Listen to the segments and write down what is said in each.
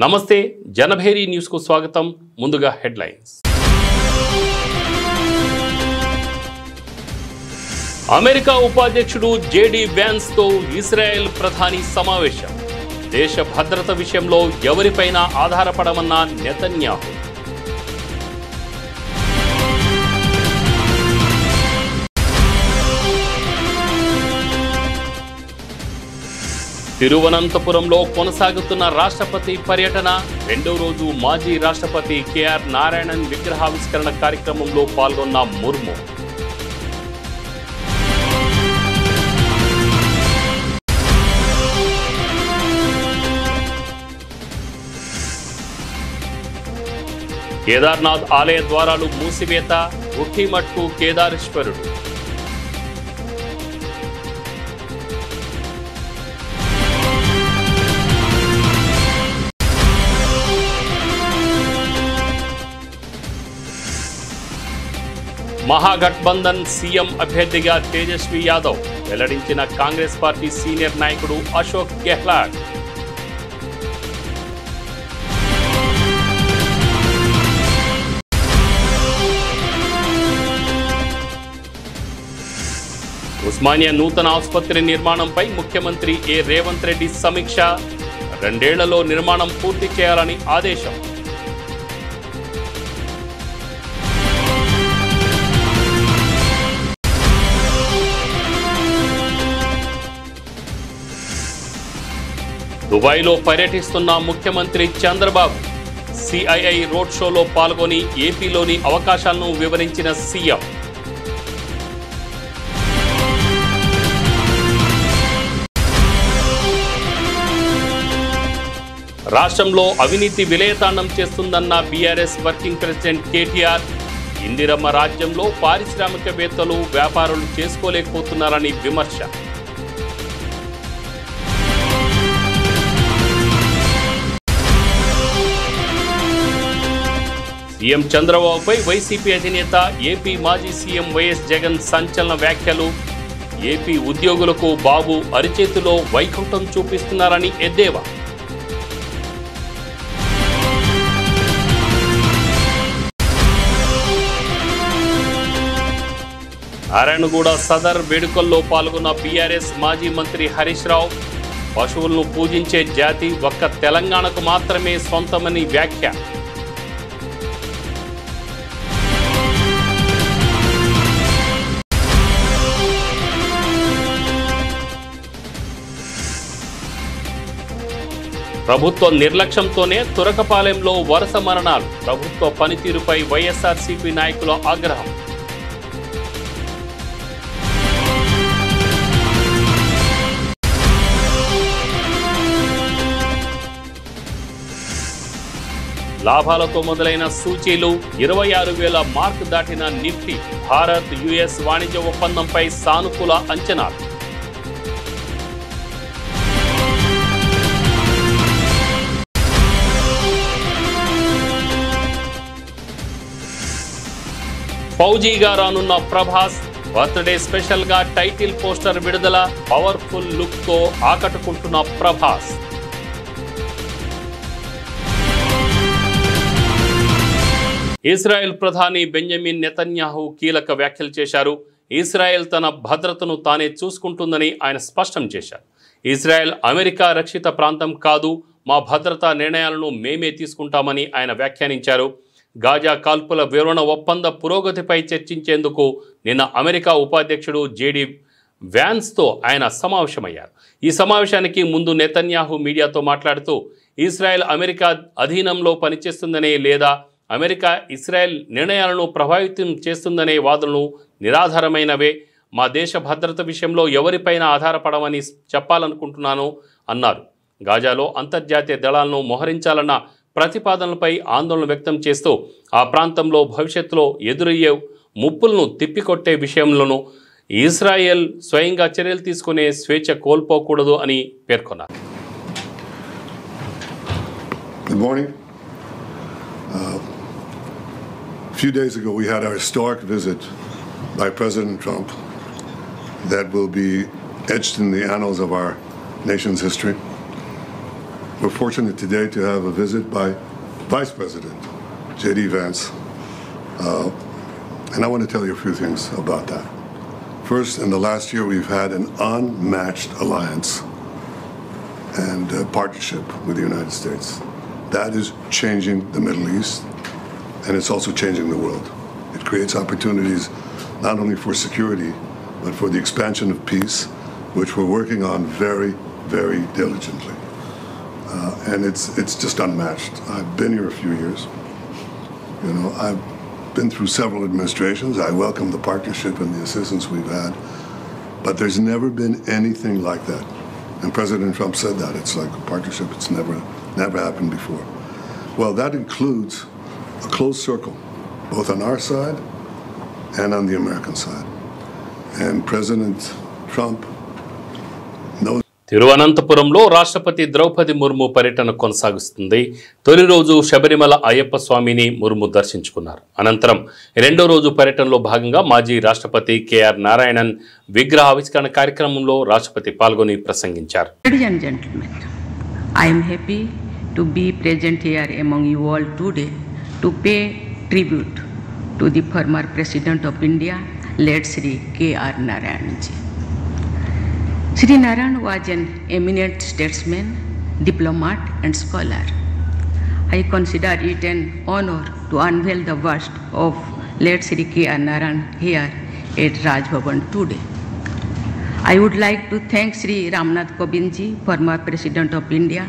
నమస్తే జనభేరి న్యూస్ కు స్వాగతం. ముందుగా హెడ్లైన్స్. అమెరికా ఉపాధ్యక్షుడు జేడీ వ్యాన్స్ తో ఇజ్రాయెల్ ప్రధాని సమావేశం. దేశ భద్రత విషయంలో ఎవరిపైనా ఆధారపడమన్న నెతన్యాహు. తిరువనంతపురంలో కొనసాగుతున్న రాష్ట్రపతి పర్యటన. రెండో రోజు మాజీ రాష్ట్రపతి కేఆర్ నారాయణన్ విగ్రహావిష్కరణ కార్యక్రమంలో పాల్గొన్న ముర్ము. కేదార్నాథ్ ఆలయ ద్వారాలు మూసివేత. ఉట్టిమట్టు కేదారేశ్వరుడు. మహాగఠబంధన్ సీఎం అభ్యర్థిగా తేజస్వి యాదవ్ వెల్లడించిన కాంగ్రెస్ పార్టీ సీనియర్ నాయకుడు అశోక్ గెహ్లాట్. ఉస్మానియా నూతన ఆసుపత్రి నిర్మాణంపై ముఖ్యమంత్రి రేవంత్ రెడ్డి సమీక్ష. 2 ఏళ్లలో నిర్మాణం పూర్తి చేయాలని ఆదేశం. దుబాయ్లో పర్యటిస్తున్న ముఖ్యమంత్రి చంద్రబాబు. సిఐఐ రోడ్ షోలో పాల్గొని ఏపీలోని అవకాశాలను వివరించిన సీఎం. రాష్ట్రంలో అవినీతి విలయతాండం చేస్తుందన్న BRS working president KTR. Indiramma రాజ్యంలో పారిశ్రామికవేత్తలు వ్యాపారులు చేసుకోలేకపోతున్నారని విమర్శ. సీఎం చంద్రబాబుపై వైసీపీ అధినేత ఏపీ మాజీ సీఎం వైఎస్ జగన్ సంచలన వ్యాఖ్యలు. ఏపీ ఉద్యోగులకు బాబు అరిచేతిలో వైకుంఠం చూపిస్తున్నారని ఎద్దేవా. నారాయణగూడ సదర్ వేడుకల్లో పాల్గొన్న బీఆర్ఎస్ మాజీ మంత్రి హరీష్ రావు. పశువులను పూజించే జాతి ఒక్క తెలంగాణకు మాత్రమే సొంతమని వ్యాఖ్య. ప్రభుత్వ నిర్లక్ష్యంతోనే తురకపాలెంలో వరుస మరణాలు. ప్రభుత్వ పనితీరుపై వైఎస్ఆర్సీపీ నాయకుల ఆగ్రహం. లాభాలతో మొదలైన సూచీలు. 26,000 మార్కు దాటిన నిఫ్టీ. భారత్ యుఎస్ వాణిజ్య ఒప్పందంపై సానుకూల అంచనాలు. ఫౌజీగా రానున్న ప్రభాస్. బర్త్డే స్పెషల్ గా టైటిల్ పోస్టర్ విడుదల. పవర్ఫుల్ లుక్ తో ఆకట్టుకుంటున్న ప్రభాస్. ఇజ్రాయెల్ ప్రధాని బెంజమిన్ నెతన్యాహు కీలక వ్యాఖ్యలు చేశారు. ఇజ్రాయెల్ తన భద్రతను తానే చూసుకుంటుందని ఆయన స్పష్టం చేశారు. ఇజ్రాయెల్ అమెరికా రక్షిత ప్రాంతం కాదు, మా భద్రతా నిర్ణయాలను మేమే తీసుకుంటామని ఆయన వ్యాఖ్యానించారు. గాజా కాల్పుల వివరణ ఒప్పంద పురోగతిపై చర్చించేందుకు నిన్న అమెరికా ఉపాధ్యక్షుడు జేడీ వ్యాన్స్తో ఆయన సమావేశమయ్యారు. ఈ సమావేశానికి ముందు నెతన్యాహు మీడియాతో మాట్లాడుతూ ఇజ్రాయెల్ అమెరికా అధీనంలో పనిచేస్తుందనే లేదా అమెరికా ఇజ్రాయెల్ నిర్ణయాలను ప్రభావితం చేస్తుందనే వాదనలు నిరాధారమైనవే. మా దేశ భద్రత విషయంలో ఎవరిపైనా ఆధారపడమని చెప్పాలనుకుంటున్నాను అన్నారు. గాజాలో అంతర్జాతీయ దళాలను మోహరించాలన్న ప్రతిపాదనలపై ఆందోళన వ్యక్తం చేస్తూ ఆ ప్రాంతంలో భవిష్యత్తులో ఎదురయ్యే ముప్పులను తిప్పికొట్టే విషయంలోనూ ఇజ్రాయెల్ స్వయంగా చర్యలు తీసుకునే స్వేచ్ఛ కోల్పోకూడదు అని పేర్కొన్నారు. Good morning. A few days ago we had our historic visit by President Trump that will be etched in the annals of our nation's history. We're fortunate today to have a visit by Vice President J.D. Vance. And I want to tell you a few things about that. First, in the last year, we've had an unmatched alliance and partnership with the United States. That is changing the Middle East, and it's also changing the world. It creates opportunities not only for security, but for the expansion of peace, which we're working on very, very diligently. And it's just unmatched. I've been here a few years. You know, I've been through several administrations. I welcome the partnership and the assistance we've had. But there's never been anything like that. And President Trump said that. It's like a partnership. It's never happened before. Well, that includes a close circle, both on our side and on the American side. And President Trump knows. తిరువనంతపురంలో రాష్ట్రపతి ద్రౌపది ముర్ము పర్యటన కొనసాగుతుంది. తొలి రోజు శబరిమల అయ్యప్ప స్వామిని ముర్ము దర్శించుకున్నారు. అనంతరం రెండో రోజు పర్యటనలో భాగంగా మాజీ రాష్ట్రపతి కేఆర్ నారాయణన్ విగ్రహ ఆవిష్కరణ కార్యక్రమంలో రాష్ట్రపతి పాల్గొని ప్రసంగించారు. Ladies and gentlemen, I am happy to be present here among you all today to pay tribute to the former President of India, late Sri K.R. Narayan ji. Sri Narayan was an eminent statesman, diplomat and scholar. I consider it an honor to unveil the bust of late Sri K.R. Narayan here at Raj Bhavan today. I would like to thank Sri Ramnath Kovind ji, former President of India,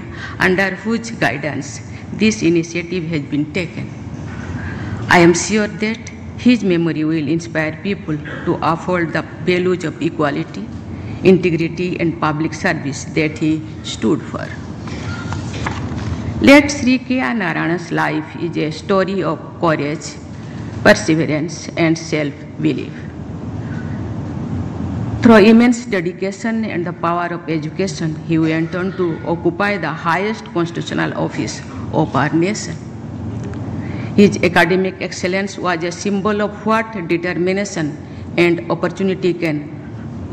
under whose guidance this initiative has been taken. I am sure that his memory will inspire people to uphold the values of equality, integrity and public service that he stood for. Late Sri K.R. Narayan's life is a story of courage, perseverance and self-belief. Through immense dedication and the power of education, he went on to occupy the highest constitutional office of our nation. His academic excellence was a symbol of what determination and opportunity can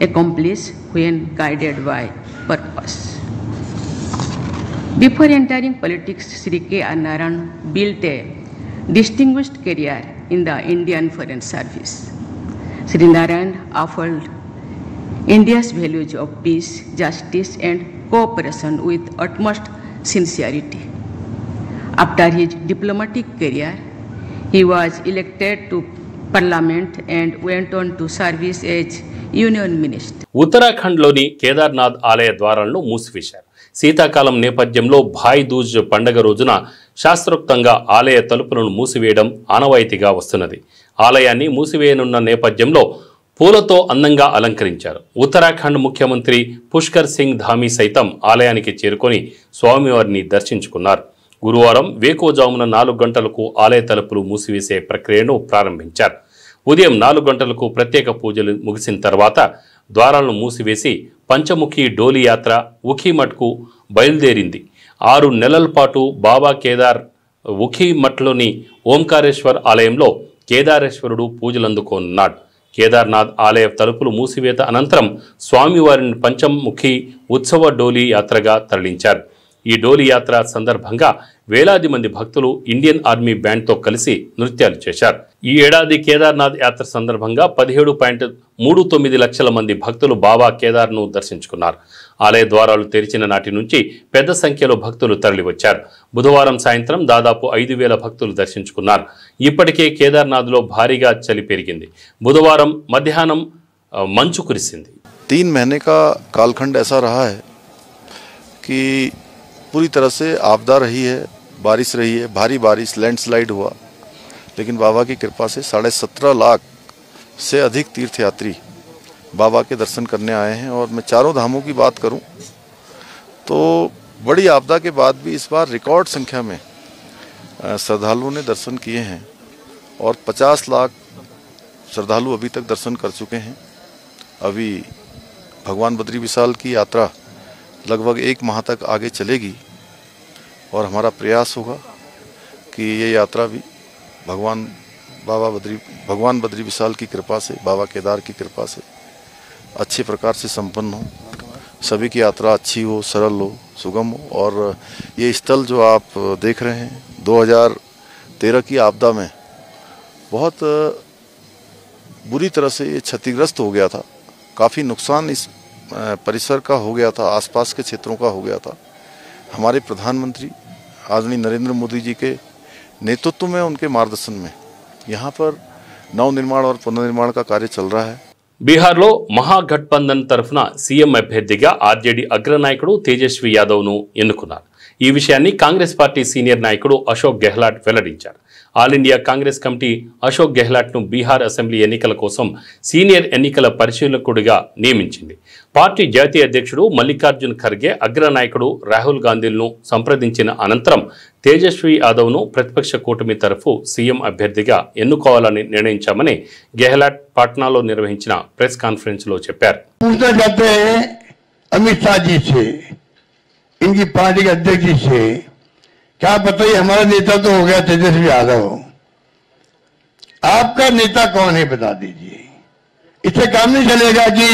accomplish when guided by purpose. Before entering politics, Sri K.R. Narayan built a distinguished career in the Indian Foreign Service. Sri Narayan upheld India's values of peace, justice and cooperation with utmost sincerity. After his diplomatic career, he was elected to Parliament and went on to service as Union Minister. ఉత్తరాఖండ్లోని కేదార్నాథ్ ఆలయ ద్వారాలను మూసివేశారు. శీతాకాలం నేపథ్యంలో భాయ్ దూజ్ పండగ రోజున శాస్త్రోక్తంగా ఆలయ తలుపులను మూసివేయడం ఆనవాయితీగా వస్తున్నది. ఆలయాన్ని మూసివేయనున్న నేపథ్యంలో పూలతో అందంగా అలంకరించారు. ఉత్తరాఖండ్ ముఖ్యమంత్రి పుష్కర్ సింగ్ ధామీ సైతం ఆలయానికి చేరుకొని స్వామివారిని దర్శించుకున్నారు. గురువారం వేకువజామున 4 గంటలకు ఆలయ తలుపులు మూసివేసే ప్రక్రియను ప్రారంభించారు. ఉదయం 4 గంటలకు ప్రత్యేక పూజలు ముగిసిన తర్వాత ద్వారాలను మూసివేసి పంచముఖి డోలి యాత్ర ఉఖీమఠ్కు బయలుదేరింది. 6 నెలల పాటు బాబా కేదార్ ఉఖీమఠ్లోని ఓంకారేశ్వర్ ఆలయంలో కేదారేశ్వరుడు పూజలందుకోనున్నాడు. కేదార్నాథ్ ఆలయ తలుపులు మూసివేత అనంతరం స్వామివారిని పంచముఖి ఉత్సవ డోలి యాత్రగా తరలించారు. ఈ డోలి యాత్ర సందర్భంగా వేలాది మంది భక్తులు ఇండియన్ ఆర్మీ బ్యాండ్తో కలిసి నృత్యాలు చేశారు. ఈ ఏడాది కేదార్నాథ్ యాత్ర సందర్భంగా 17.39 లక్షల మంది భక్తులు బాబా కేదార్ను దర్శించుకున్నారు. ఆలయ ద్వారాలు తెరిచిన నాటి నుంచి పెద్ద సంఖ్యలో భక్తులు తరలివచ్చారు. బుధవారం సాయంత్రం దాదాపు 5,000 భక్తులు దర్శించుకున్నారు. ఇప్పటికే కేదార్నాథ్లో భారీగా చలి పెరిగింది. బుధవారం మధ్యాహ్నం మంచు కురిసింది. 3 महीने का कालखंड ऐसा रहा है कि पूरी तरह से आपदा रही है, बारिश रही है, भारी बारिश, लैंडस्लाइड हुआ, लेकिन बाबा की कृपा से 17.5 लाख से अधिक तीर्थयात्री बाबा के दर्शन करने आए हैं। और मैं चारों धामों की बात करूं तो बड़ी आपदा के बाद भी इस बार रिकॉर्ड संख्या में श्रद्धालुओं ने दर्शन किए हैं और 50 लाख श्रद्धालु अभी तक दर्शन कर चुके हैं। अभी भगवान बद्री विशाल की यात्रा लगभग 1 माह तक आगे चलेगी और हमारा प्रयास होगा कि ये यात्रा भी भगवान बद्री विशाल की कृपा से, बाबा केदार की कृपा से अच्छे प्रकार से संपन्न हो। सभी की यात्रा अच्छी हो, सरल हो, सुगम हो। और ये स्थल जो आप देख रहे हैं 2013 की आपदा में बहुत बुरी तरह से ये क्षतिग्रस्त हो गया था। काफ़ी नुकसान इस परिसर का हो गया था, आसपास के क्षेत्रों का हो गया था। हमारे प्रधानमंत्री आदरणीय नरेंद्र मोदी जी के नेतृत्व में, उनके मार्गदर्शन में यहाँ पर नवनिर्माण और पुनर्निर्माण का कार्य चल रहा है। బీహార్లో మహాగఠబంధన్ తరఫున సీఎం అభ్యర్థిగా ఆర్జేడీ అగ్రనాయకుడు తేజస్వి యాదవ్ను ఎన్నుకున్నారు. ఈ విషయాన్ని కాంగ్రెస్ పార్టీ సీనియర్ నాయకుడు అశోక్ గెహ్లాట్ వెల్లడించారు. All India Congress committee Ashok గెహ్లాట్ను బీహార్ అసెంబ్లీ ఎన్నికల కోసం సీనియర్ ఎన్నికల పరిశీలకుడిగా నియమించింది. పార్టీ జాతీయ అధ్యక్షుడు మల్లికార్జున్ ఖర్గే అగ్రనాయకుడు రాహుల్ గాంధీలను సంప్రదించిన అనంతరం తేజస్వి యాదవ్ను ప్రతిపక్ష కూటమి తరఫు సీఎం అభ్యర్థిగా ఎన్నుకోవాలని నిర్ణయించామని గెహ్లాట్ పాట్నాలో నిర్వహించిన ప్రెస్ కాన్ఫరెన్స్లో చెప్పారు. अमित शाह जी से, इनकी पार्टी के अध्यक्ष जी से, क्या बताइए, हमारा नेता तो हो गया तेजस्वी यादव, आपका नेता कौन है बता दीजिए। इससे काम नहीं चलेगा कि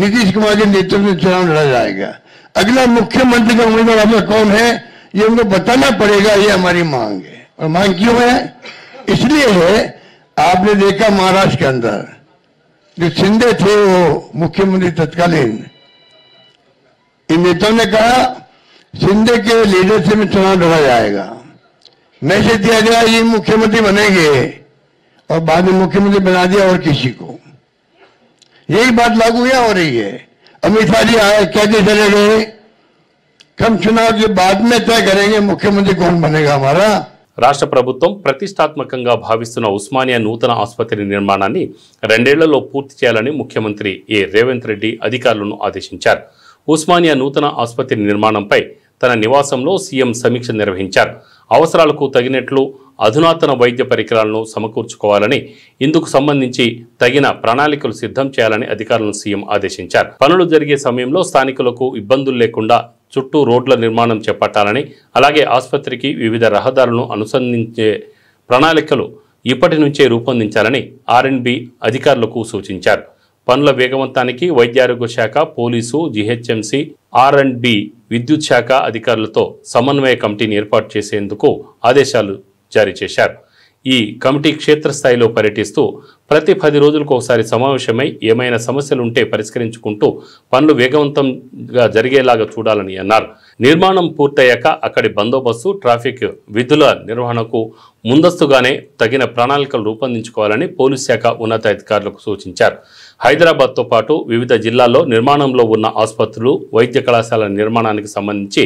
नीतीश कुमार के नेतृत्व में चुनाव लड़ा जाएगा। अगला मुख्यमंत्री का उम्मीदवार आपका कौन है ये उनको बताना पड़ेगा, ये हमारी मांग है। और मांग क्यों है? इसलिए है, आपने देखा महाराष्ट्र के अंदर जो शिंदे थे वो मुख्यमंत्री तत्कालीन, इन नेताओं ने कहा शिंदे के लीडरशिप में चुनाव लड़ा जाएगा, मैसेज दिया गया ये मुख्यमंत्री बनेंगे और बाद में मुख्यमंत्री बना दिया और किसी को। यही बात लागू क्या हो रही है? अमित शाह जी आए, कहते चले गए, हम चुनाव के बाद में तय करेंगे मुख्यमंत्री कौन बनेगा हमारा। రాష్ట్ర ప్రభుత్వం ప్రతిష్టాత్మకంగా భావిస్తున్న ఉస్మానియా నూతన ఆసుపత్రి నిర్మాణాన్ని 2 ఏళ్లలో పూర్తి చేయాలని ముఖ్యమంత్రి రేవంత్ రెడ్డి అధికారులను ఆదేశించారు. ఉస్మానియా నూతన ఆసుపత్రి నిర్మాణంపై తన నివాసంలో సీఎం సమీక్ష నిర్వహించారు. అవసరాలకు తగినట్లు అధునాతన వైద్య పరికరాలను సమకూర్చుకోవాలని, ఇందుకు సంబంధించి తగిన ప్రణాళికలు సిద్ధం చేయాలని అధికారులను సీఎం ఆదేశించారు. పనులు జరిగే సమయంలో స్థానికులకు ఇబ్బందులు లేకుండా చుట్టూ రోడ్ల నిర్మాణం చేపట్టాలని, అలాగే ఆసుపత్రికి వివిధ రహదారులను అనుసంధించే ప్రణాళికలు ఇప్పటి నుంచే రూపొందించాలని ఆర్ఎండ్బి అధికారులకు సూచించారు. పనుల వేగవంతానికి వైద్యారోగ్య శాఖ, పోలీసు, జీహెచ్ఎంసీ, ఆర్ఎండ్బి, విద్యుత్ శాఖ అధికారులతో సమన్వయ కమిటీని ఏర్పాటు చేసేందుకు ఆదేశాలు జారీ చేశారు. ఈ కమిటీ క్షేత్రస్థాయిలో పర్యటిస్తూ ప్రతి 10 రోజులకు ఒకసారి సమావేశమై ఏమైనా సమస్యలుంటే పరిష్కరించుకుంటూ పనులు వేగవంతంగా జరిగేలాగా చూడాలని అన్నారు. నిర్మాణం పూర్తయ్యాక అక్కడి బందోబస్తు, ట్రాఫిక్ విధుల నిర్వహణకు ముందస్తుగానే తగిన ప్రణాళికలు రూపొందించుకోవాలని పోలీస్ శాఖ ఉన్నతాధికారులకు సూచించారు. హైదరాబాద్తో పాటు వివిధ జిల్లాల్లో నిర్మాణంలో ఉన్న ఆసుపత్రులు, వైద్య కళాశాల నిర్మాణానికి సంబంధించి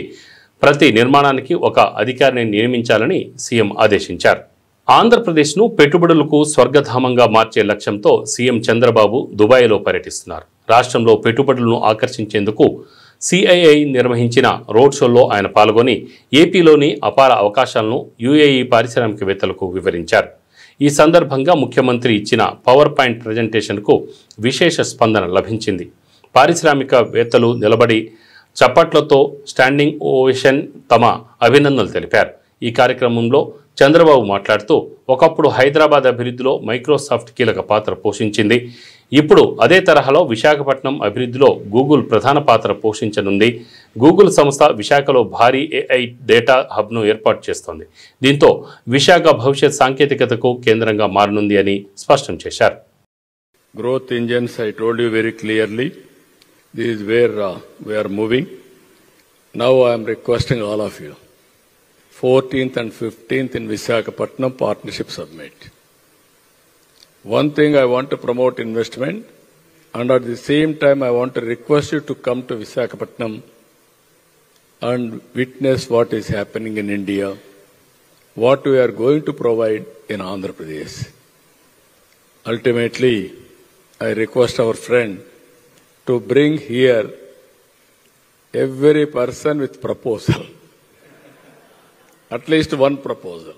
ప్రతి నిర్మాణానికి ఒక అధికారిని నియమించాలని సీఎం ఆదేశించారు. ఆంధ్రప్రదేశ్ను పెట్టుబడులకు స్వర్గధామంగా మార్చే లక్ష్యంతో సీఎం చంద్రబాబు దుబాయ్లో పర్యటిస్తున్నారు. రాష్ట్రంలో పెట్టుబడులను ఆకర్షించేందుకు సిఐఐ నిర్వహించిన రోడ్ షోలో ఆయన పాల్గొని ఏపీలోని అపార అవకాశాలను యుఏఈ పారిశ్రామికవేత్తలకు వివరించారు. ఈ సందర్భంగా ముఖ్యమంత్రి ఇచ్చిన పవర్ పాయింట్ ప్రజెంటేషన్కు విశేష స్పందన లభించింది. పారిశ్రామికవేత్తలు నిలబడి చప్పట్లతో స్టాండింగ్ ఓవేషన్ తమ అభినందనలు తెలిపారు. ఈ కార్యక్రమంలో చంద్రబాబు మాట్లాడుతూ, ఒకప్పుడు హైదరాబాద్ అభివృద్ధిలో మైక్రోసాఫ్ట్ కీలక పాత్ర పోషించింది. ఇప్పుడు అదే తరహాలో విశాఖపట్నం అభివృద్ధిలో గూగుల్ ప్రధాన పాత్ర పోషించనుంది. గూగుల్ సంస్థ విశాఖలో భారీ ఏఐ డేటా హబ్ను ఏర్పాటు చేస్తోంది. దీంతో విశాఖ భవిష్యత్ సాంకేతికతకు కేంద్రంగా మారనుంది అని స్పష్టం చేశారు. Growth engines, I told you very clearly, this is where we are moving. Now I am requesting all of you, 14th and 15th in Visakhapatnam Partnership Summit. One thing I want to promote investment, and at the same time I want to request you to come to Visakhapatnam and witness what is happening in India, what we are going to provide in Andhra Pradesh. Ultimately, I request our friend to bring here every person with proposal. At least one proposal.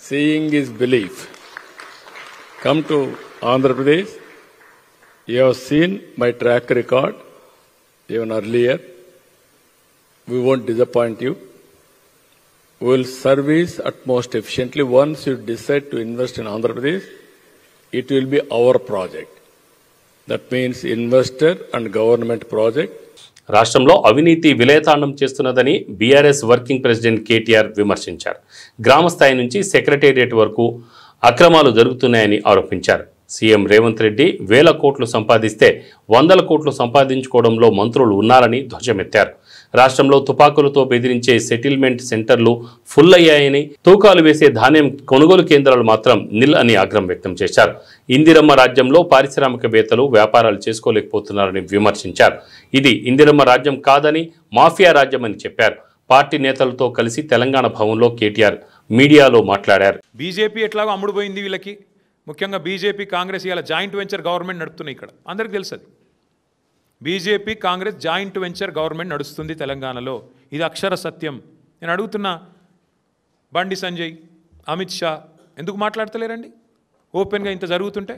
Seeing is belief. Come to Andhra Pradesh. You have seen my track record even earlier. We won't disappoint you. We will service utmost efficiently. Once you decide to invest in Andhra Pradesh, it will be our project. That means investor and government project. రాష్ట్రంలో అవినీతి విలయతాండం చేస్తున్నదని BRS working president KTR విమర్శించారు. గ్రామ స్థాయి నుంచి secretariat వరకు అక్రమాలు జరుగుతున్నాయని ఆరోపించారు. సీఎం రేవంత్ రెడ్డి వేల కోట్లు సంపాదిస్తే 100 కోట్లు సంపాదించుకోవడంలో మంత్రులు ఉన్నారని ధ్వజమెత్తారు. రాష్ట్రంలో తుపాకులతో బెదిరించే సెటిల్మెంట్ సెంటర్లు ఫుల్ అయ్యాయని, తూకాలు వేసే ధాన్యం కొనుగోలు కేంద్రాలు మాత్రం నిల్ అని ఆగ్రహం వ్యక్తం చేశారు. ఇందిరమ్మ రాజ్యంలో పారిశ్రామికవేత్తలు వ్యాపారాలు చేసుకోలేకపోతున్నారని విమర్శించారు. ఇది ఇందిరమ్మ రాజ్యం కాదని మాఫియా రాజ్యమని చెప్పారు. పార్టీ నేతలతో కలిసి తెలంగాణ భవన్లో కేటీఆర్ మీడియాలో మాట్లాడారు. బీజేపీ ఎట్లాగో అమ్ముడుపోయింది వీళ్ళకి. ముఖ్యంగా బీజేపీ కాంగ్రెస్ ఇలా జాయింట్ వెంచర్ గవర్నమెంట్ నడుపుతున్నాయి. ఇక్కడ అందరికీ తెలుసు అది. BJP Congress joint venture government నడుస్తుంది తెలంగాణలో. ఇది అక్షర సత్యం. నేను అడుగుతున్నా, బండి సంజయ్, అమిత్ షా ఎందుకు మాట్లాడతలేరండి? ఓపెన్గా ఇంత జరుగుతుంటే,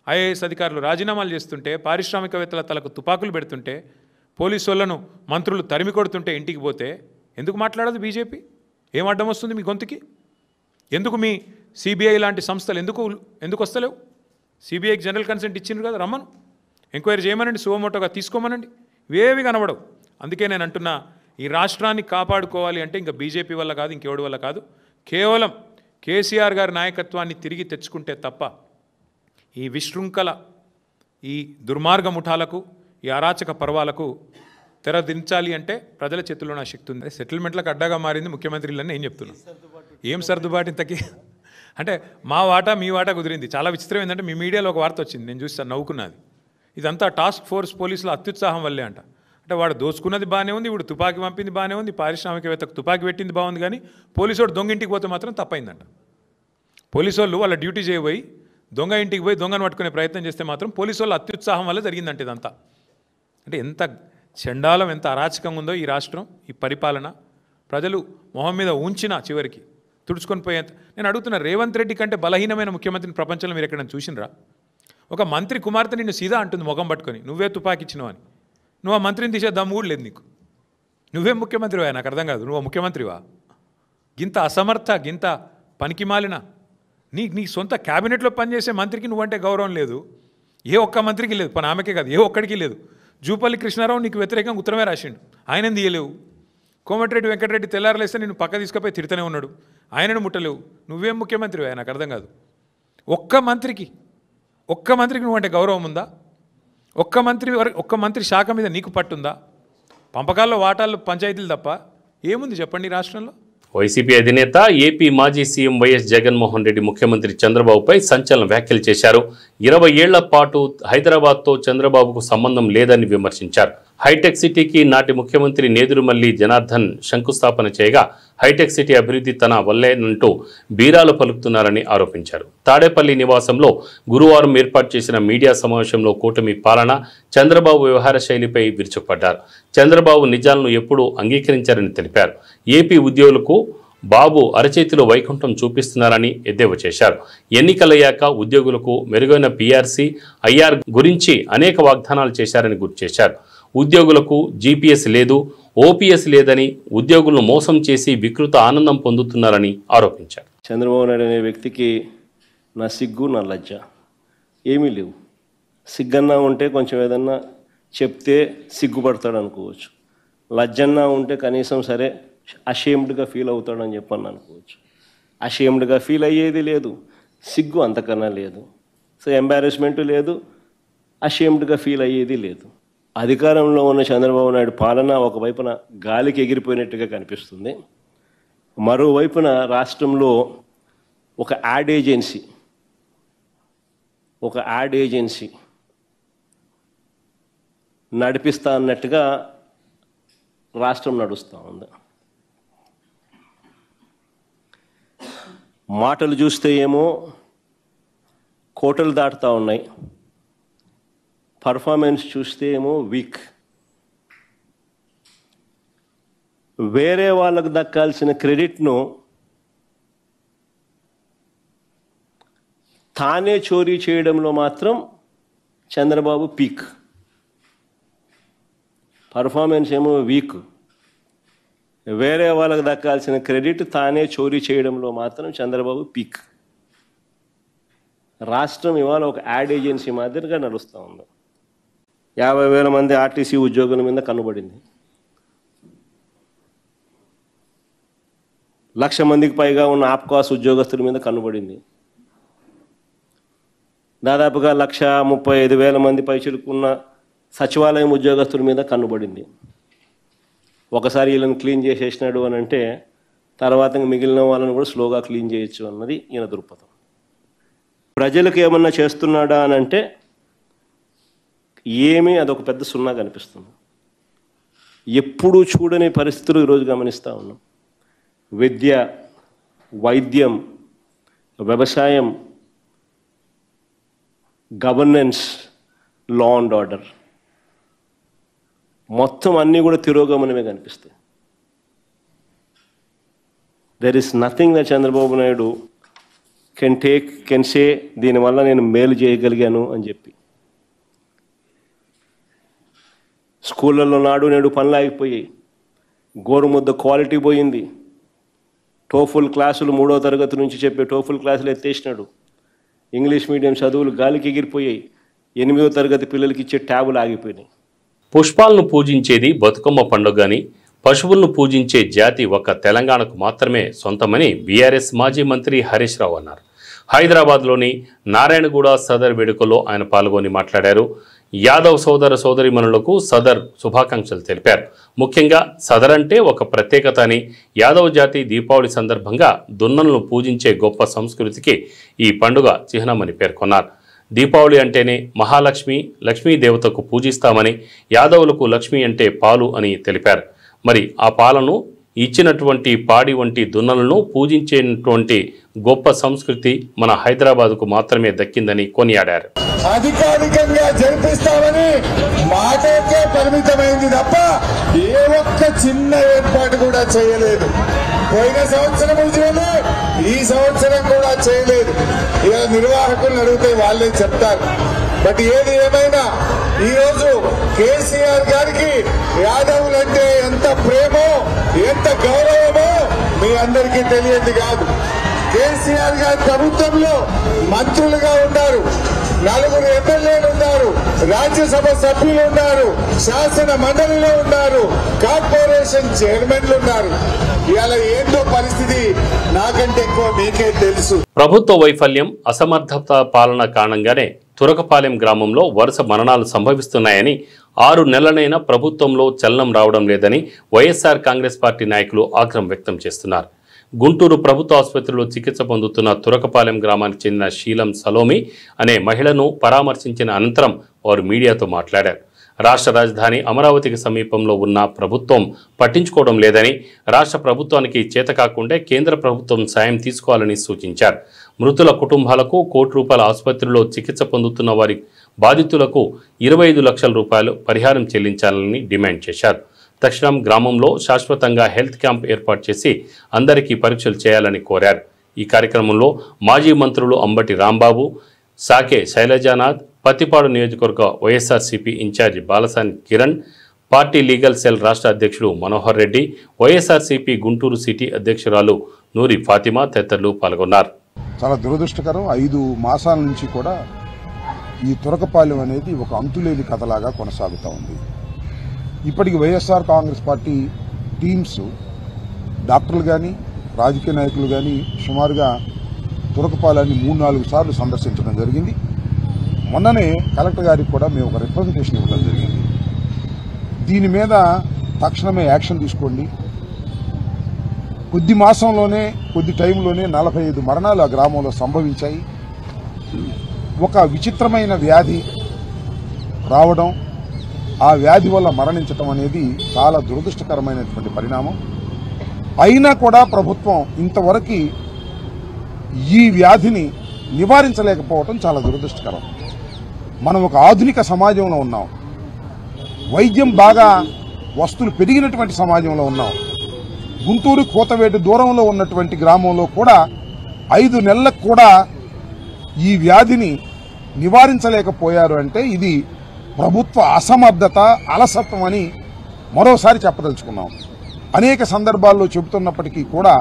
ఐఏఎస్ అధికారులు రాజీనామాలు చేస్తుంటే, పారిశ్రామికవేత్తల తలకు తుపాకులు పెడుతుంటే, పోలీసు వాళ్ళను మంత్రులు తరిమి కొడుతుంటే ఇంటికి పోతే ఎందుకు మాట్లాడదు బీజేపీ? ఏం అడ్డం వస్తుంది మీ గొంతుకి? ఎందుకు మీ సిబిఐ లాంటి సంస్థలు ఎందుకు వస్తలేవు? సిబిఐకి జనరల్ కన్సెంట్ ఇచ్చిండ్రు కదా, రమ్మను, ఎంక్వైరీ చేయమనండి, సువమోటోగా తీసుకోమనండి. ఇవేవి కనబడవు. అందుకే నేను అంటున్నా, ఈ రాష్ట్రాన్ని కాపాడుకోవాలి అంటే ఇంకా బీజేపీ వల్ల కాదు, ఇంకెవడి వల్ల కాదు, కేవలం కేసీఆర్ గారి నాయకత్వాన్ని తిరిగి తెచ్చుకుంటే తప్ప ఈ విశృంఖల, ఈ దుర్మార్గ ముఠాలకు, ఈ అరాచక పర్వాలకు తెరదించాలి అంటే ప్రజల చేతుల్లో నా శక్తి ఉంది. సెటిల్మెంట్లకు అడ్డాగా మారింది ముఖ్యమంత్రిలని నేను చెప్తున్నాను. ఏం సర్దుబాటు ఇంతకీ? అంటే మా వాటా మీ వాటా కుదిరింది. చాలా విచిత్రం ఏంటంటే, మీ మీడియాలో ఒక వార్త వచ్చింది, నేను చూస్తాను, నవ్వుకున్నది. ఇదంతా టాస్క్ ఫోర్స్ పోలీసుల అత్యుత్సాహం వల్లే అంట. అంటే వాడు దోచుకున్నది బాగానే ఉంది, ఇప్పుడు తుపాకీ పంపింది బాగానే ఉంది, పారిశ్రామికవేత్తకు తుపాకీ పెట్టింది బాగుంది, కానీ పోలీసు వాడు దొంగ ఇంటికి పోతే మాత్రం తప్పైందంట. పోలీసు వాళ్ళు వాళ్ళ డ్యూటీ చేయబోయి దొంగ ఇంటికి పోయి దొంగను పట్టుకునే ప్రయత్నం చేస్తే మాత్రం పోలీసు వాళ్ళ అత్యుత్సాహం వల్ల జరిగిందంటే ఇదంతా. అంటే ఎంత చండాలం, ఎంత అరాచకంగా ఉందో ఈ రాష్ట్రం, ఈ పరిపాలన. ప్రజలు మొహం మీద ఉంచినా చివరికి తుడుచుకొని పోయేంత. నేను అడుగుతున్నా, రేవంత్ రెడ్డి కంటే బలహీనమైన ముఖ్యమంత్రిని ప్రపంచంలో మీరు ఎక్కడైనా చూసినరా? ఒక మంత్రి కుమార్తె నిన్ను సీదా అంటుంది ముఖం పట్టుకొని, నువ్వే తుపాకి ఇచ్చినావు అని. నువ్వు ఆ మంత్రిని తీసే దమ్ము కూడా లేదు నీకు. నువ్వేం ముఖ్యమంత్రివా? నాకు అర్థం కాదు. నువ్వు ముఖ్యమంత్రివా? గింత అసమర్థ, గింత పనికిమాలిన, నీ సొంత క్యాబినెట్లో పనిచేసే మంత్రికి నువ్వంటే గౌరవం లేదు. ఏ ఒక్క మంత్రికి లేదు, పని ఆమెకే కాదు, ఏ ఒక్కడికి లేదు. జూపల్లి కృష్ణారావు నీకు వ్యతిరేకంగా ఉత్తరమే రాసిండు, ఆయనని తీయలేవు. కోమటిరెడ్డి వెంకటరెడ్డి తెల్లారలేస్తే నేను పక్క తీసుకుపోయి తిడుతూనే ఉన్నాడు, ఆయనను ముట్టలేవు. నువ్వేం ముఖ్యమంత్రివా? నాకు అర్థం కాదు. ఒక్క మంత్రికి నువ్వంటే గౌరవం ఉందా? ఒక్క మంత్రి శాఖ మీద నీకు పట్టుందా? పంపకాల్లో వాటాల్లో పంచాయతీలు తప్ప ఏముంది చెప్పండి రాష్ట్రంలో? వైసీపీ అధినేత ఏపీ మాజీ సీఎం వైఎస్ జగన్మోహన్ రెడ్డి ముఖ్యమంత్రి చంద్రబాబుపై సంచలన వ్యాఖ్యలు చేశారు. 20 ఏళ్ల పాటు హైదరాబాద్తో చంద్రబాబుకు సంబంధం లేదని విమర్శించారు. హైటెక్ సిటీకి నాటి ముఖ్యమంత్రి నేదురుమల్లి జనార్దన్ శంకుస్థాపన చేయగా హైటెక్ సిటీ అభివృద్ధి తన వల్లేనంటూ బీరాలు పలుకుతున్నారని ఆరోపించారు. తాడేపల్లి నివాసంలో గురువారం ఏర్పాటు చేసిన మీడియా సమావేశంలో కూటమి పాలన, చంద్రబాబు వ్యవహార శైలిపై విరుచుకుపడ్డారు. చంద్రబాబు నిజాలను ఎప్పుడూ అంగీకరించారని తెలిపారు. ఏపీ ఉద్యోగులకు బాబు అరచేతిలో వైకుంఠం చూపిస్తున్నారని ఎద్దేవా చేశారు. ఎన్నికలయ్యాక ఉద్యోగులకు మెరుగైన పీఆర్సీ, ఐఆర్ గురించి అనేక వాగ్దానాలు చేశారని గుర్తు చేశారు. ఉద్యోగులకు జీపీఎస్ లేదు, ఓపీఎస్ లేదని ఉద్యోగులను మోసం చేసి వికృత ఆనందం పొందుతున్నారని ఆరోపించారు. చంద్రబాబు నాయుడు అనే వ్యక్తికి నా సిగ్గు, నా లజ్జ ఏమీ లేవు. సిగ్గన్నా ఉంటే కొంచెం ఏదన్నా చెప్తే సిగ్గుపడతాడు అనుకోవచ్చు. లజ్జన్నా ఉంటే కనీసం సరే అషేమ్డ్గా ఫీల్ అవుతాడని చెప్పని అనుకోవచ్చు. అషేమ్డ్గా ఫీల్ అయ్యేది లేదు, సిగ్గు అంతకన్నా లేదు. సో ఎంబారెస్మెంట్ లేదు, అషేమ్డ్గా ఫీల్ అయ్యేది లేదు. అధికారంలో ఉన్న చంద్రబాబు నాయుడు పాలన ఒకవైపున గాలికి ఎగిరిపోయినట్టుగా కనిపిస్తుంది. మరోవైపున రాష్ట్రంలో ఒక యాడ్ ఏజెన్సీ నడిపిస్తా అన్నట్టుగా రాష్ట్రం నడుస్తూ ఉంది. మాటలు చూస్తే ఏమో కోటలు దాటుతూ ఉన్నాయి, పర్ఫార్మెన్స్ చూస్తే ఏమో వీక్. వేరే వాళ్ళకు దక్కాల్సిన క్రెడిట్ను తానే చోరీ చేయడంలో మాత్రం చంద్రబాబు పీక్. పర్ఫార్మెన్స్ ఏమో వీక్, వేరే వాళ్ళకు దక్కాల్సిన క్రెడిట్ తానే చోరీ చేయడంలో మాత్రం చంద్రబాబు పీక్. రాష్ట్రం ఇవాళ ఒక యాడ్ ఏజెన్సీ మాదిరిగా నడుస్తూ ఉంది. 50,000 మంది ఆర్టీసీ ఉద్యోగుల మీద కన్నుబడింది. 1,00,000 మందికి పైగా ఉన్న ఆప్కాస్ ఉద్యోగస్తుల మీద కన్నుబడింది. దాదాపుగా 1,35,000 మంది పైచిలుకున్న సచివాలయం ఉద్యోగస్తుల మీద కన్నుబడింది. ఒకసారి వీళ్ళని క్లీన్ చేసేసినాడు అని అంటే తర్వాత మిగిలిన వాళ్ళని కూడా స్లోగా క్లీన్ చేయొచ్చు అన్నది ఈయన దృక్పథం. ప్రజలకు ఏమన్నా చేస్తున్నాడా అని అంటే ఏమీ, అదొక పెద్ద సున్నా కనిపిస్తుంది. ఎప్పుడూ చూడని పరిస్థితులు ఈరోజు గమనిస్తూ ఉన్నాం. విద్య, వైద్యం, వ్యవసాయం, గవర్నెన్స్, లా అండ్ ఆర్డర్ మొత్తం అన్నీ కూడా తిరోగమనమే కనిపిస్తాయి. There is nothing that Chandrababu Naidu can say దీనివల్ల నేను మేలు చేయగలిగాను అని చెప్పి. స్కూళ్ళల్లో నాడు నేడు పనులు ఆగిపోయాయి. గోరుముద్ద క్వాలిటీ పోయింది. టోఫుల్ క్లాసులు 3వ తరగతి నుంచి చెప్పే టోఫుల్ క్లాసులు ఎత్తేసినాడు. ఇంగ్లీష్ మీడియం చదువులు గాలికి ఎగిరిపోయాయి. 8వ తరగతి పిల్లలకి ఇచ్చే ట్యాబులు ఆగిపోయినాయి. పుష్పాలను పూజించేది బతుకమ్మ పండుగని, పశువులను పూజించే జాతి ఒక్క తెలంగాణకు మాత్రమే సొంతమని బీఆర్ఎస్ మాజీ మంత్రి హరీష్ రావు అన్నారు. హైదరాబాద్లోని నారాయణగూడ సదర్ వేడుకలో ఆయన పాల్గొని మాట్లాడారు. యాదవ్ సోదర సోదరీమణులకు సదర్ శుభాకాంక్షలు తెలిపారు. ముఖ్యంగా సదర్ అంటే ఒక ప్రత్యేకత అని, యాదవ్ జాతి దీపావళి సందర్భంగా దున్నలను పూజించే గొప్ప సంస్కృతికి ఈ పండుగ చిహ్నమని పేర్కొన్నారు. దీపావళి అంటేనే మహాలక్ష్మి, లక్ష్మీ దేవతకు పూజిస్తామని, యాదవులకు లక్ష్మి అంటే పాలు అని తెలిపారు. మరి ఆ పాలను ఇచ్చినటువంటి పాడి వంటి దున్నలను పూజించేటువంటి గొప్ప సంస్కృతి మన హైదరాబాద్కు మాత్రమే దక్కిందని కొనియాడారు. అధికారికంగా జరిపిస్తామని మాటకే పరిమితమైంది తప్ప ఏ ఒక్క చిన్న ఏర్పాటు కూడా చేయలేదు. పోయిన సంవత్సరం చేయలేదు, ఈ సంవత్సరం కూడా చేయలేదు. ఇలా నిర్వాహకులను అడిగితే వాళ్ళే చెప్తారు. బట్ ఏది ఏమైనా ఈరోజు కేసీఆర్ గారికి యాదవులంటే ఎంత ప్రేమో, ఎంత గౌరవమో మీ అందరికీ తెలియదు కాదు. కేసీఆర్ గారి ప్రభుత్వంలో మంత్రులుగా ఉన్నారు, 4 ఎమ్మెల్యేలు ఉన్నారు, రాజ్యసభ సభ్యులు ఉన్నారు, శాసన మండలిలో ఉన్నారు, కార్పొరేషన్ చైర్మన్లు ఉన్నారు. ఇలా ఏందో పరిస్థితి నాకంటే ఎక్కువ మీకే తెలుసు. ప్రభుత్వ వైఫల్యం, అసమర్థత పాలన కారణంగానే తురకపాలెం గ్రామంలో వరుస మరణాలు సంభవిస్తున్నాయని, 6 నెలలైనా ప్రభుత్వంలో చలనం రావడం లేదని వైఎస్ఆర్ కాంగ్రెస్ పార్టీ నాయకులు ఆగ్రహం వ్యక్తం చేస్తున్నారు. గుంటూరు ప్రభుత్వ ఆసుపత్రిలో చికిత్స పొందుతున్న తురకపాలెం గ్రామానికి చెందిన శీలం సలోమి అనే మహిళను పరామర్శించిన అనంతరం వారు మీడియాతో మాట్లాడారు. రాష్ట్ర రాజధాని అమరావతికి సమీపంలో ఉన్న ప్రభుత్వం పట్టించుకోవడం లేదని, రాష్ట్ర ప్రభుత్వానికి చేతకాకుంటే కేంద్ర ప్రభుత్వం సాయం తీసుకోవాలని సూచించారు. మృతుల కుటుంబాలకు ₹1,00,00,000 ఆసుపత్రిలో చికిత్స పొందుతున్న వారి బాధితులకు 25 లక్షల రూపాయలు పరిహారం చెల్లించాలని డిమాండ్ చేశారు. తక్షణం గ్రామంలో శాశ్వతంగా హెల్త్ క్యాంప్ ఏర్పాటు చేసి అందరికీ పరీక్షలు చేయాలని కోరారు. ఈ కార్యక్రమంలో మాజీ మంత్రులు అంబటి రాంబాబు, సాకే శైలజానాథ్, పత్తిపాడు నియోజకవర్గ వైఎస్ఆర్సీపీ ఇన్ఛార్జి Balasani Kiran, party legal cell రాష్ట్ర అధ్యక్షుడు మనోహర్ రెడ్డి, వైఎస్ఆర్సీపీ గుంటూరు సిటీ అధ్యక్షురాలు నూరి ఫాతిమా తదితరులు పాల్గొన్నారు. చాలా దురదృష్టకరం. 5 మాసాల నుంచి కూడా ఈ తురకపాలెం అనేది ఒక అంతులేని కథలాగా కొనసాగుతూ ఉంది. ఇప్పటికి వైఎస్ఆర్ కాంగ్రెస్ పార్టీ టీమ్స్, డాక్టర్లు కానీ రాజకీయ నాయకులు కానీ సుమారుగా తురకపాలెన్ని 3-4 సార్లు సందర్శించడం జరిగింది. మొన్ననే కలెక్టర్ గారికి కూడా మేము ఒక రిప్రజెంటేషన్ ఇవ్వడం జరిగింది. దీని మీద తక్షణమే యాక్షన్ తీసుకోండి. కొద్ది టైంలోనే 45 మరణాలు ఆ గ్రామంలో సంభవించాయి. ఒక విచిత్రమైన వ్యాధి రావడం, ఆ వ్యాధి వల్ల మరణించడం అనేది చాలా దురదృష్టకరమైనటువంటి పరిణామం. అయినా కూడా ప్రభుత్వం ఇంతవరకు ఈ వ్యాధిని నివారించలేకపోవడం చాలా దురదృష్టకరం. మనం ఒక ఆధునిక సమాజంలో ఉన్నాం, వైద్యం బాగా వస్తువులు పెరిగినటువంటి సమాజంలో ఉన్నాం. గుంటూరు కోతవేటు దూరంలో ఉన్నటువంటి గ్రామంలో కూడా 5 నెలలకు కూడా ఈ వ్యాధిని నివారించలేకపోయారు అంటే ఇది ప్రభుత్వ అసమర్థత, అలసత్వం అని మరోసారి చెప్పదలుచుకున్నాం. అనేక సందర్భాల్లో చెబుతున్నప్పటికీ కూడా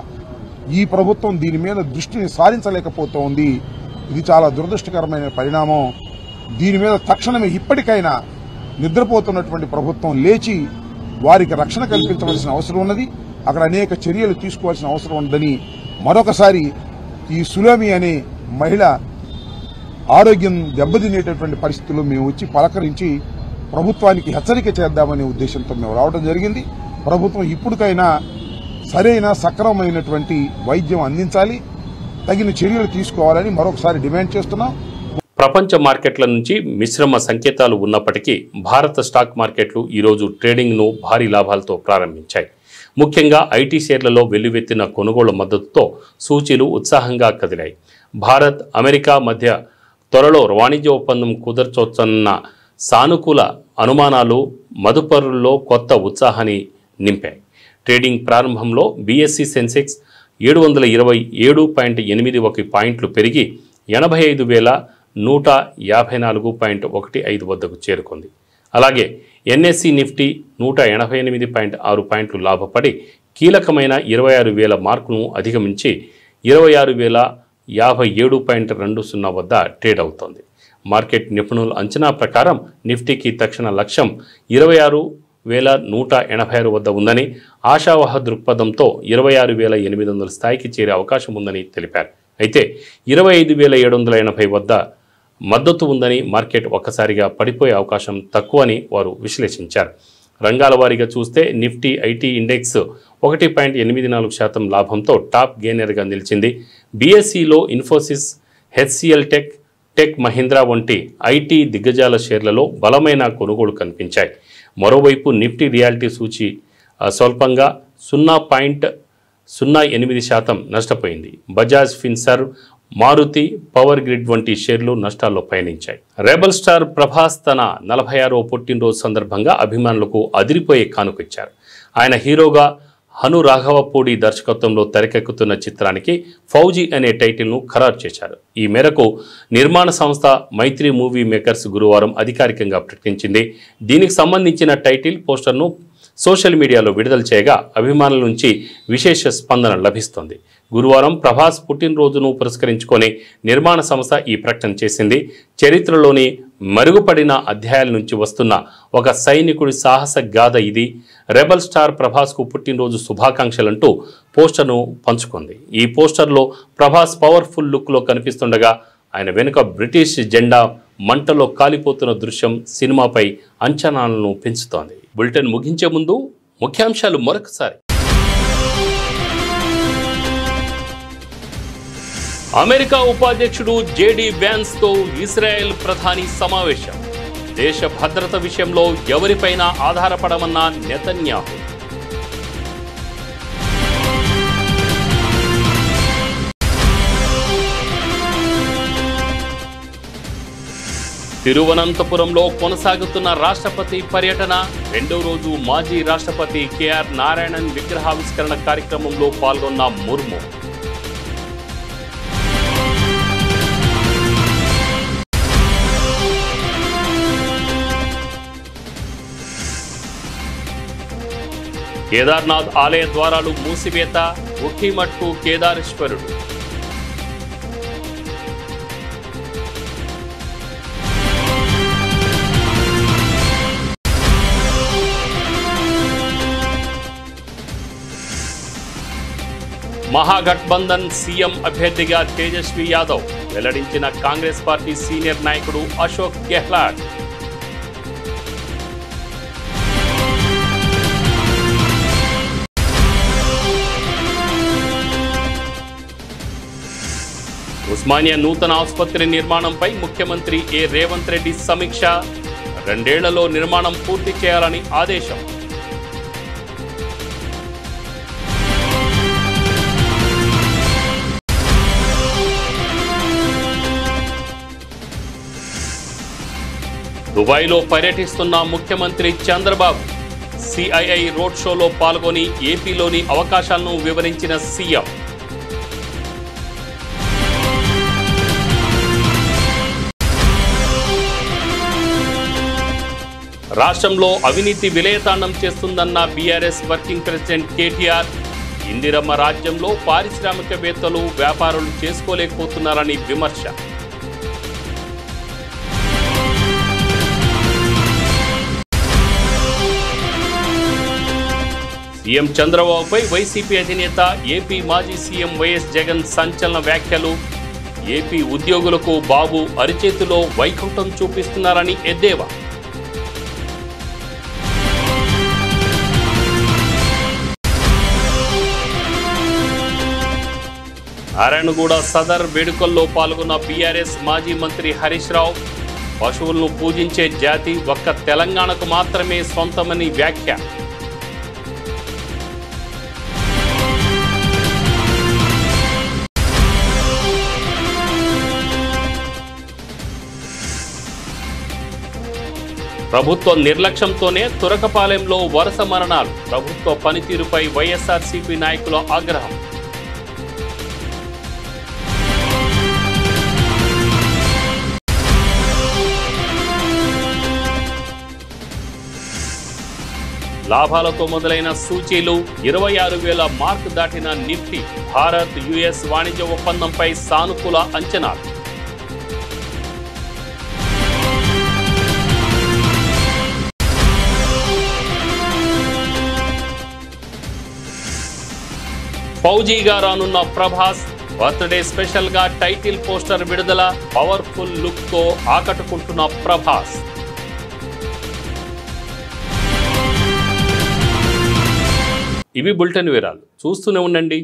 ఈ ప్రభుత్వం దీని మీద దృష్టిని సారించలేకపోతోంది. ఇది చాలా దురదృష్టకరమైన పరిణామం. దీని మీద తక్షణమే ఇప్పటికైనా నిద్రపోతున్నటువంటి ప్రభుత్వం లేచి వారికి రక్షణ కల్పించవలసిన అవసరం ఉన్నది. అక్కడ అనేక చర్యలు తీసుకోవాల్సిన అవసరం ఉందని మరొకసారి ఈ సులామి అనే మహిళ ఆరోగ్యం దెబ్బతినేటటువంటి పరిస్థితుల్లో మేము వచ్చి పలకరించి ప్రభుత్వానికి హెచ్చరిక చేద్దామనే ఉద్దేశంతో మేము రావడం జరిగింది. ప్రభుత్వం ఇప్పటికైనా సరైన సక్రమమైనటువంటి వైద్యం అందించాలి, తగిన చర్యలు తీసుకోవాలని మరొకసారి డిమాండ్ చేస్తున్నాం. ప్రపంచ మార్కెట్ల నుంచి మిశ్రమ సంకేతాలు ఉన్నప్పటికీ భారత స్టాక్ మార్కెట్లు ఈరోజు ట్రేడింగ్ను భారీ లాభాలతో ప్రారంభించాయి. ముఖ్యంగా ఐటీ షేర్లలో వెల్లువెత్తిన కొనుగోలు మద్దతుతో సూచీలు ఉత్సాహంగా కదిలాయి. భారత్, అమెరికా మధ్య త్వరలో వాణిజ్య ఒప్పందం కుదర్చొచ్చన్న సానుకూల అనుమానాలు మదుపరుల్లో కొత్త ఉత్సాహాన్ని నింపాయి. ట్రేడింగ్ ప్రారంభంలో బీఎస్సీ సెన్సెక్స్ 727.81 పాయింట్లు పెరిగి 85,154.15 వద్దకు చేరుకుంది. అలాగే ఎన్ఎస్సి నిఫ్టీ 188.6 పాయింట్లు లాభపడి కీలకమైన 26,000 మార్కును అధిగమించి 26,057.20 వద్ద ట్రేడ్ అవుతోంది. మార్కెట్ నిపుణుల అంచనా ప్రకారం నిఫ్టీకి తక్షణ లక్ష్యం 26,186 వద్ద ఉందని, ఆశావహ దృక్పథంతో 26,800 స్థాయికి చేరే అవకాశం ఉందని తెలిపారు. అయితే 25,780 వద్ద మద్దతు ఉందని, మార్కెట్ ఒక్కసారిగా పడిపోయే అవకాశం తక్కువని వారు విశ్లేషించారు. రంగాల వారీగా చూస్తే నిఫ్టీ ఐటీ ఇండెక్స్ 1.84% లాభంతో టాప్ గెయినర్గా నిలిచింది. బీఎస్సీలో ఇన్ఫోసిస్, హెచ్సిఎల్ టెక్ మహీంద్రా వంటి ఐటీ దిగ్గజాల షేర్లలో బలమైన కొనుగోలు కనిపించాయి. మరోవైపు నిఫ్టీ రియాలిటీ సూచి స్వల్పంగా 0.08% నష్టపోయింది. బజాజ్ ఫిన్సర్వ్, మారుతి, పవర్ గ్రిడ్ వంటి షేర్లు నష్టాల్లో పయనించాయి. రెబల్ స్టార్ ప్రభాస్ తన 46వ పుట్టినరోజు సందర్భంగా అభిమానులకు అదిరిపోయే కానుకిచ్చారు. ఆయన హీరోగా హను రాఘవపూడి దర్శకత్వంలో తెరకెక్కుతున్న చిత్రానికి ఫౌజీ అనే టైటిల్ను ఖరారు చేశారు. ఈ మేరకు నిర్మాణ సంస్థ మైత్రి మూవీ మేకర్స్ గురువారం అధికారికంగా ప్రకటించింది. దీనికి సంబంధించిన టైటిల్ పోస్టర్ను సోషల్ మీడియాలో విడుదల చేయగా అభిమానుల నుంచి విశేష స్పందన లభిస్తోంది. గురువారం ప్రభాస్ పుట్టినరోజును పురస్కరించుకొని నిర్మాణ సంస్థ ఈ ప్రకటన చేసింది. చరిత్రలోని మరుగుపడిన అధ్యాయాల నుంచి వస్తున్న ఒక సైనికుడి సాహస గాథ ఇది. రెబల్ స్టార్ ప్రభాస్కు పుట్టినరోజు శుభాకాంక్షలంటూ పోస్టర్ను పంచుకుంది. ఈ పోస్టర్లో ప్రభాస్ పవర్ఫుల్ లుక్లో కనిపిస్తుండగా ఆయన వెనుక బ్రిటిష్ జెండా మంటలో కాలిపోతున్న దృశ్యం సినిమాపై అంచనాలను పెంచుతోంది. బులెటిన్ ముగించే ముందు ముఖ్యాంశాలు మరొకసారి. అమెరికా ఉపాధ్యక్షుడు జేడీ వ్యాన్స్తో ఇజ్రాయెల్ ప్రధాని సమావేశం. దేశ భద్రత విషయంలో ఎవరిపైన ఆధారపడమన్న నెతన్యాహు. తిరువనంతపురంలో కొనసాగుతున్న రాష్ట్రపతి పర్యటన. రెండో రోజు మాజీ రాష్ట్రపతి కేఆర్ నారాయణన్ విగ్రహావిష్కరణ కార్యక్రమంలో పాల్గొన్న ముర్ము. కేదార్నాథ్ ఆలయ ద్వారాలు మూసివేత. ఒక్కిమట్టు కేదారేశ్వరుడు. మహాగఠబంధన్ సీఎం అభ్యర్థిగా తేజస్వి యాదవ్ వెల్లడించిన కాంగ్రెస్ పార్టీ సీనియర్ నాయకుడు అశోక్ గెహ్లాట్. ఉస్మానియా నూతన ఆసుపత్రి నిర్మాణంపై ముఖ్యమంత్రి రేవంత్ రెడ్డి సమీక్ష. 2 ఏళ్లలో నిర్మాణం పూర్తి చేయాలని ఆదేశం. దుబాయ్లో పర్యటిస్తున్న ముఖ్యమంత్రి చంద్రబాబు. సిఐఐ రోడ్ షోలో పాల్గొని ఏపీలోని అవకాశాలను వివరించిన సీఎం. రాష్ట్రంలో అవినీతి విలయతాండం చేస్తుందన్న BRS working president KTR. Indiramma రాజ్యంలో పారిశ్రామికవేత్తలు, వ్యాపారులు చేసుకోలేకపోతున్నారని విమర్శ. సీఎం చంద్రబాబుపై వైసీపీ అధినేత ఏపీ మాజీ సీఎం వైఎస్ జగన్ సంచలన వ్యాఖ్యలు. ఏపీ ఉద్యోగులకు బాబు అరిచేతిలో వైకుంఠం చూపిస్తున్నారని ఎద్దేవా. నారాయణగూడ సదర్ వేడుకల్లో పాల్గొన్న బీఆర్ఎస్ మాజీ మంత్రి హరీష్ రావు. పశువులను పూజించే జాతి ఒక్క తెలంగాణకు మాత్రమే సొంతమని వ్యాఖ్య. ప్రభుత్వ నిర్లక్ష్యంతోనే తురకపాలెంలో వరుస మరణాలు. ప్రభుత్వ పనితీరుపై వైఎస్ఆర్సీపీ నాయకుల ఆగ్రహం. లాభాలతో మొదలైన సూచీలు 26,000 మార్కు దాటిన నిఫ్టీ. భారత్ యుఎస్ వాణిజ్య ఒప్పందంపై సానుకూల అంచనాలు. ఫౌజీగా రానున్న ప్రభాస్. బర్త్డే స్పెషల్ గా టైటిల్ పోస్టర్ విడుదల. పవర్ఫుల్ లుక్ తో ఆకట్టుకుంటున్న ప్రభాస్. ఇవి బులెటిన్ వివరాలు. చూస్తూనే ఉండండి